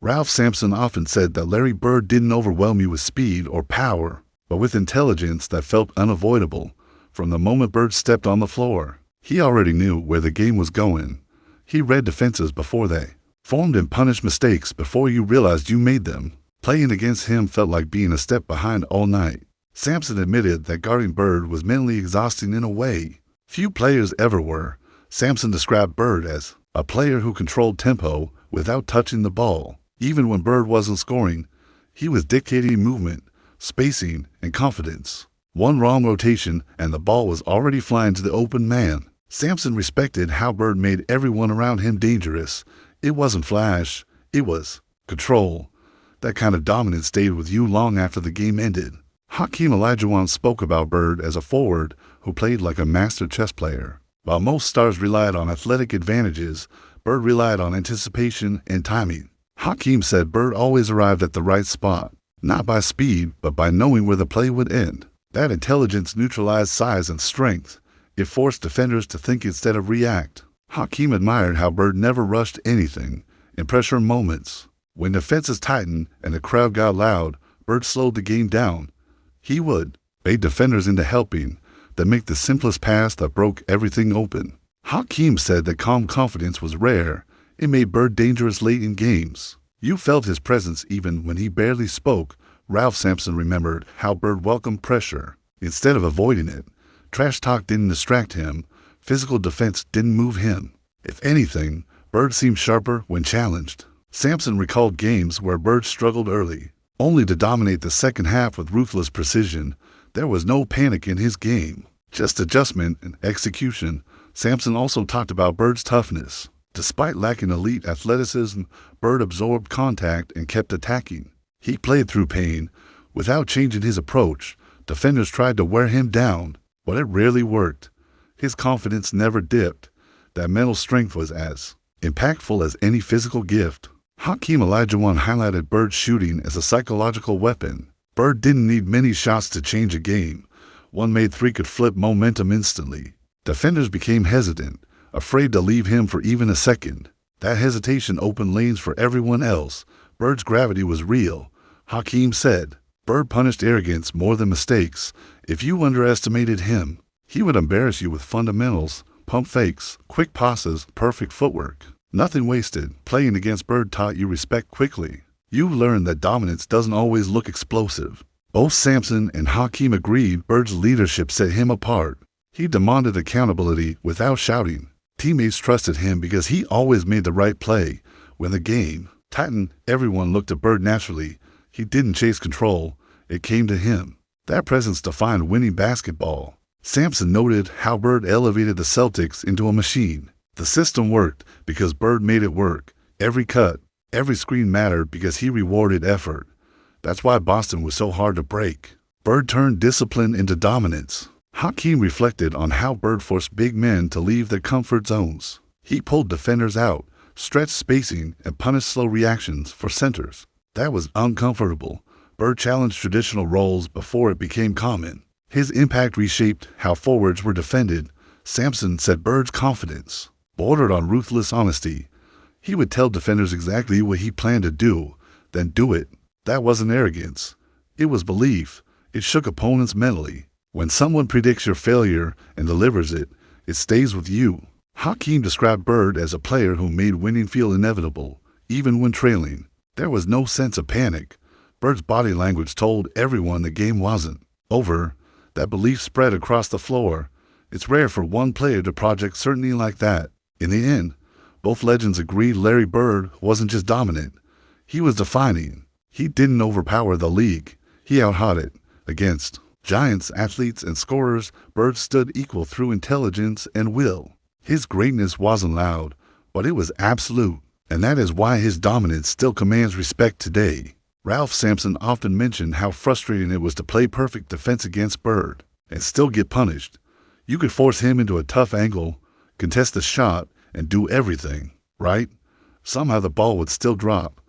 Ralph Sampson often said that Larry Bird didn't overwhelm you with speed or power, but with intelligence that felt unavoidable. From the moment Bird stepped on the floor, he already knew where the game was going. He read defenses before they formed and punished mistakes before you realized you made them. Playing against him felt like being a step behind all night. Sampson admitted that guarding Bird was mentally exhausting in a way few players ever were. Sampson described Bird as a player who controlled tempo without touching the ball. Even when Bird wasn't scoring, he was dictating movement, spacing, and confidence. One wrong rotation and the ball was already flying to the open man. Sampson respected how Bird made everyone around him dangerous. It wasn't flash, it was control. That kind of dominance stayed with you long after the game ended. Hakeem Olajuwon spoke about Bird as a forward who played like a master chess player. While most stars relied on athletic advantages, Bird relied on anticipation and timing. Hakeem said Bird always arrived at the right spot, not by speed, but by knowing where the play would end. That intelligence neutralized size and strength. It forced defenders to think instead of react. Hakeem admired how Bird never rushed anything in pressure moments. When defenses tightened and the crowd got loud, Bird slowed the game down. He would bait defenders into helping, then make the simplest pass that broke everything open. Hakeem said that calm confidence was rare. It made Bird dangerous late in games. You felt his presence even when he barely spoke. Ralph Sampson remembered how Bird welcomed pressure instead of avoiding it. Trash talk didn't distract him. Physical defense didn't move him. If anything, Bird seemed sharper when challenged. Sampson recalled games where Bird struggled early, only to dominate the second half with ruthless precision. There was no panic in his game, just adjustment and execution. Sampson also talked about Bird's toughness. Despite lacking elite athleticism, Bird absorbed contact and kept attacking. He played through pain without changing his approach. Defenders tried to wear him down, but it rarely worked. His confidence never dipped. That mental strength was as impactful as any physical gift. Hakeem Olajuwon highlighted Bird's shooting as a psychological weapon. Bird didn't need many shots to change a game. One made three could flip momentum instantly. Defenders became hesitant, afraid to leave him for even a second. That hesitation opened lanes for everyone else. Bird's gravity was real. Hakeem said, Bird punished arrogance more than mistakes. If you underestimated him, he would embarrass you with fundamentals, pump fakes, quick passes, perfect footwork. Nothing wasted. Playing against Bird taught you respect quickly. You learned that dominance doesn't always look explosive. Both Sampson and Hakeem agreed Bird's leadership set him apart. He demanded accountability without shouting. Teammates trusted him because he always made the right play. When the game tightened, everyone looked at Bird naturally. He didn't chase control. It came to him. That presence defined winning basketball. Sampson noted how Bird elevated the Celtics into a machine. The system worked because Bird made it work. Every cut, every screen mattered because he rewarded effort. That's why Boston was so hard to break. Bird turned discipline into dominance. Hakeem reflected on how Bird forced big men to leave their comfort zones. He pulled defenders out, stretched spacing, and punished slow reactions for centers. That was uncomfortable. Bird challenged traditional roles before it became common. His impact reshaped how forwards were defended. Sampson said Bird's confidence bordered on ruthless honesty. He would tell defenders exactly what he planned to do, then do it. That wasn't arrogance. It was belief. It shook opponents mentally. When someone predicts your failure and delivers it, it stays with you. Hakeem described Bird as a player who made winning feel inevitable, even when trailing. There was no sense of panic. Bird's body language told everyone the game wasn't over. That belief spread across the floor. It's rare for one player to project certainty like that. In the end, both legends agreed Larry Bird wasn't just dominant. He was defining. He didn't overpower the league. He outhot it. Against giants, athletes, and scorers, Bird stood equal through intelligence and will. His greatness wasn't loud, but it was absolute, and that is why his dominance still commands respect today. Ralph Sampson often mentioned how frustrating it was to play perfect defense against Bird and still get punished. You could force him into a tough angle, contest the shot, and do everything, right? Somehow the ball would still drop.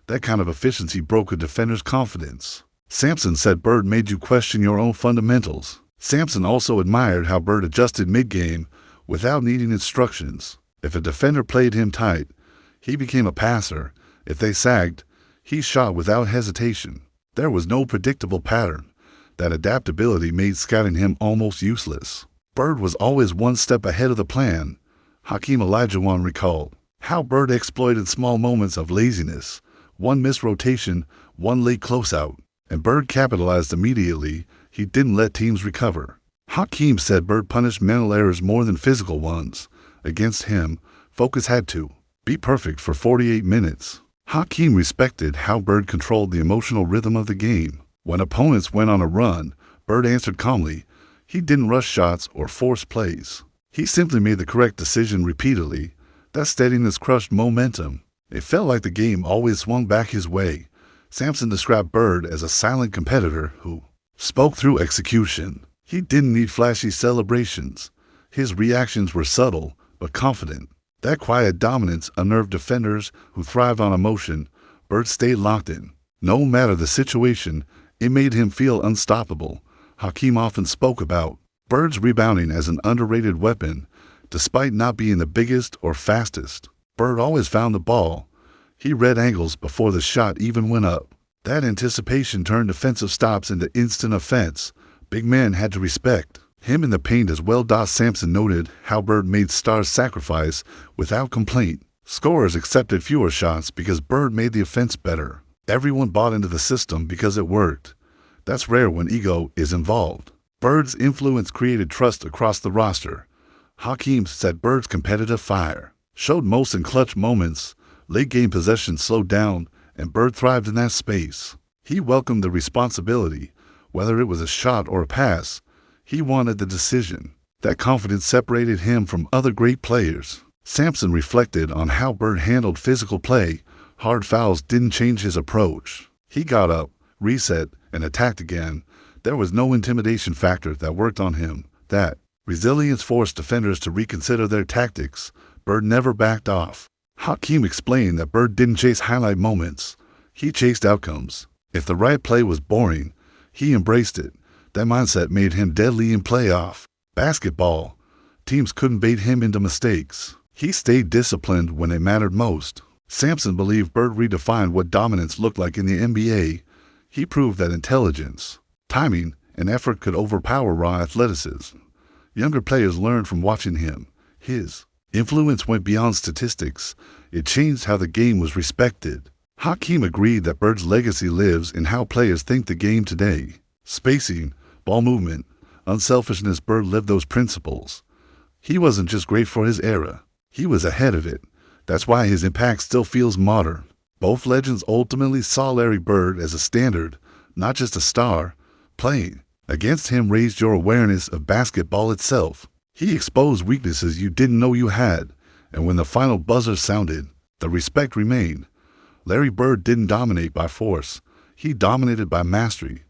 That kind of efficiency broke a defender's confidence. Sampson said Bird made you question your own fundamentals. Sampson also admired how Bird adjusted mid-game without needing instructions. If a defender played him tight, he became a passer. If they sagged, he shot without hesitation. There was no predictable pattern. That adaptability made scouting him almost useless. Bird was always one step ahead of the plan. Hakeem Olajuwon recalled how Bird exploited small moments of laziness, one missed rotation, one late closeout, and Bird capitalized immediately. He didn't let teams recover. Hakeem said Bird punished mental errors more than physical ones. Against him, focus had to be perfect for 48 minutes. Hakeem respected how Bird controlled the emotional rhythm of the game. When opponents went on a run, Bird answered calmly. He didn't rush shots or force plays. He simply made the correct decision repeatedly. That steadiness crushed momentum. It felt like the game always swung back his way. Sampson described Bird as a silent competitor who spoke through execution. He didn't need flashy celebrations. His reactions were subtle but confident. That quiet dominance unnerved defenders who thrive on emotion. Bird stayed locked in. No matter the situation, it made him feel unstoppable. Hakeem often spoke about Bird's rebounding as an underrated weapon. Despite not being the biggest or fastest, Bird always found the ball. He read angles before the shot even went up. That anticipation turned defensive stops into instant offense. Big men had to respect him in the paint as well. Sampson noted how Bird made stars sacrifice without complaint. Scorers accepted fewer shots because Bird made the offense better. Everyone bought into the system because it worked. That's rare when ego is involved. Bird's influence created trust across the roster. Hakeem said Bird's competitive fire showed most in clutch moments. Late-game possession slowed down, and Bird thrived in that space. He welcomed the responsibility. Whether it was a shot or a pass, he wanted the decision. That confidence separated him from other great players. Sampson reflected on how Bird handled physical play. Hard fouls didn't change his approach. He got up, reset, and attacked again. There was no intimidation factor that worked on him. That resilience forced defenders to reconsider their tactics. Bird never backed off. Hakeem explained that Bird didn't chase highlight moments. He chased outcomes. If the right play was boring, he embraced it. That mindset made him deadly in playoff basketball. Teams couldn't bait him into mistakes. He stayed disciplined when it mattered most. Sampson believed Bird redefined what dominance looked like in the NBA. He proved that intelligence, timing, and effort could overpower raw athleticism. Younger players learned from watching him. His influence went beyond statistics. It changed how the game was respected. Hakeem agreed that Bird's legacy lives in how players think the game today. Spacing, ball movement, unselfishness. Bird lived those principles. He wasn't just great for his era. He was ahead of it. That's why his impact still feels modern. Both legends ultimately saw Larry Bird as a standard, not just a star. Playing against him raised your awareness of basketball itself. He exposed weaknesses you didn't know you had, and when the final buzzer sounded, the respect remained. Larry Bird didn't dominate by force. He dominated by mastery.